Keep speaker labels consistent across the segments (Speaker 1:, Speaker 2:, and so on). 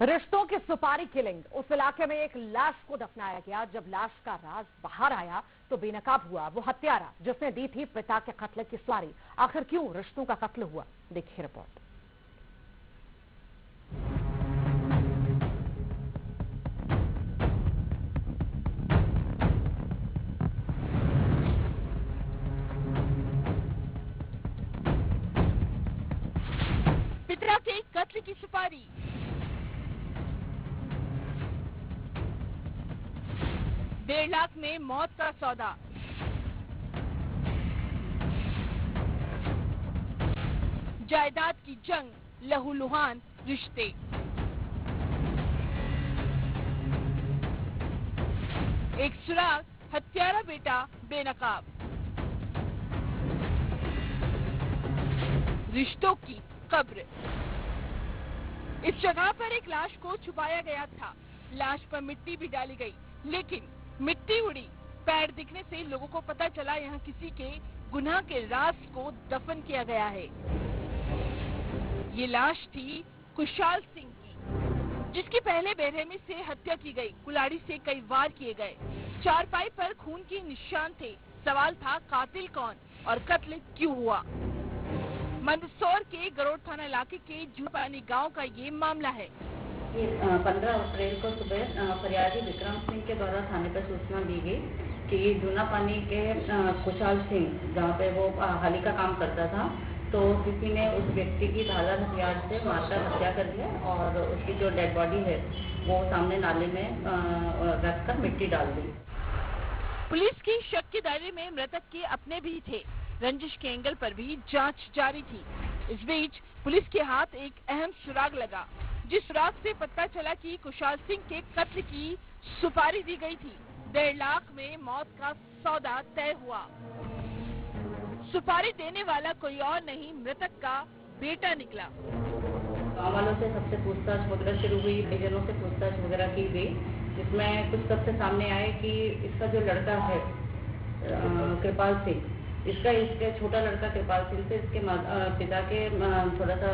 Speaker 1: रिश्तों की सुपारी किलिंग। उस इलाके में एक लाश को दफनाया गया। जब लाश का राज बाहर आया तो बेनकाब हुआ वो हत्यारा जिसने दी थी पिता के कत्ल की सुपारी। आखिर क्यों रिश्तों का कत्ल हुआ, देखिए रिपोर्ट।
Speaker 2: पिता के कत्ल की सुपारी। $1.5 लाख में मौत का सौदा। जायदाद की जंग, लहूलुहान रिश्ते। एक सुराग, हत्यारा बेटा बेनकाब। रिश्तों की कब्र। इस जगह पर एक लाश को छुपाया गया था। लाश पर मिट्टी भी डाली गई, लेकिन मिट्टी उड़ी। पैर दिखने से लोगों को पता चला यहाँ किसी के गुनाह के राज को दफन किया गया है। ये लाश थी कुशाल सिंह की, जिसकी पहले बेरहमी से हत्या की गई। कुल्हाड़ी से कई वार किए गए। चारपाई पर खून के निशान थे। सवाल था कातिल कौन और कत्ल क्यों हुआ। मंदसौर के गरोड़ थाना इलाके के जूपानी गांव का ये मामला है।
Speaker 3: ये 15 अप्रैल को सुबह फरियादी विक्रम सिंह के द्वारा थाने पर सूचना दी गई कि जूना पानी के कुशाल सिंह, जहाँ पे वो हाली का काम करता था, तो किसी ने उस व्यक्ति की धारदार हथियार से मारकर हत्या कर दिया और उसकी जो डेड बॉडी है वो सामने नाले में रखकर मिट्टी डाल दी।
Speaker 2: पुलिस की शक के दायरे में मृतक के अपने भी थे। रंजिश के एंगल पर भी जांच जारी थी। इस बीच पुलिस के हाथ एक अहम सुराग लगा, जिस सुराग से पता चला कि कुशाल सिंह के कत्ल की सुपारी दी गई थी। 1.5 लाख में मौत का सौदा तय हुआ। सुपारी देने वाला कोई और नहीं, मृतक का बेटा निकला।
Speaker 3: गाँव वालों से सबसे पूछताछ वगैरह शुरू हुई, परिजनों से पूछताछ वगैरह की गई, जिसमें कुछ तथ्य सामने आए कि इसका जो लड़का है कृपाल सिंह, इसके छोटा लड़का कृपाल सिंह से इसके पिता के थोड़ा सा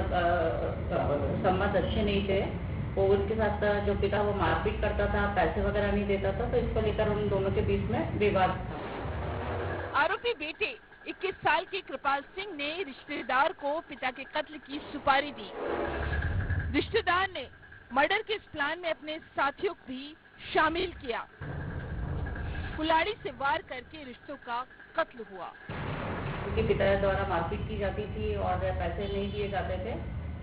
Speaker 3: संबंध अच्छे नहीं थे। वो उनके साथ जो पिता वो मारपीट करता था, पैसे वगैरह नहीं देता था, तो इसको लेकर उन दोनों के बीच में विवाद था।
Speaker 2: आरोपी बेटे 21 साल के कृपाल सिंह ने रिश्तेदार को पिता के कत्ल की सुपारी दी। रिश्तेदार ने मर्डर के इस प्लान में अपने साथियों को भी शामिल किया। कुल्हाड़ी से वार करके रिश्तों का कत्ल हुआ।
Speaker 3: क्योंकि पिता द्वारा मारपीट की जाती थी और पैसे नहीं दिए जाते थे,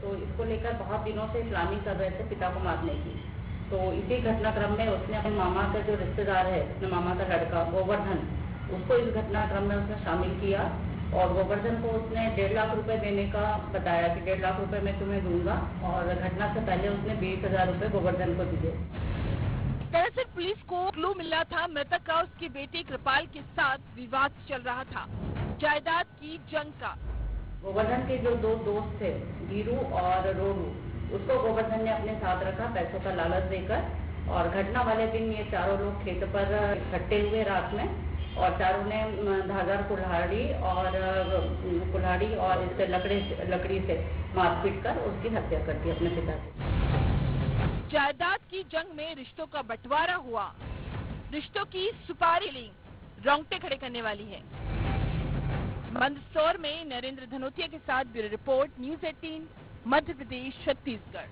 Speaker 3: तो इसको लेकर बहुत दिनों से प्लानिंग कर रहे थे पिता को मारने की। तो इसी घटनाक्रम में उसने अपने मामा का जो रिश्तेदार है, अपने मामा का लड़का गोवर्धन, उसको इस घटनाक्रम में उसने शामिल किया और गोवर्धन को उसने 1.5 लाख रुपए देने का बताया कि 1.5 लाख रुपए मैं तुम्हें दूंगा, और घटना से पहले उसने 20,000 रुपए गोवर्धन को दिए।
Speaker 2: दरअसल पुलिस को क्लू मिला था, मृतक का उसके बेटे कृपाल के साथ विवाद चल रहा था, जायदाद की जंग का।
Speaker 3: गोवर्धन के जो 2 दोस्त थे, वीरू और रोरू, उसको गोवर्धन ने अपने साथ रखा पैसों का लालच देकर, और घटना वाले दिन ये चारों लोग खेत पर इकट्ठे हुए रात में, और चारों ने धारदार कुल्हाड़ी और इससे लकड़ी से मारपीट कर उसकी हत्या कर दी अपने पिता की।
Speaker 2: जायदाद की जंग में रिश्तों का बंटवारा हुआ। रिश्तों की सुपारी ली रोंगटे खड़े करने वाली है। मंदसौर में नरेंद्र धनोतिया के साथ bureau report, news 18 Madhya Pradesh Chhattisgarh.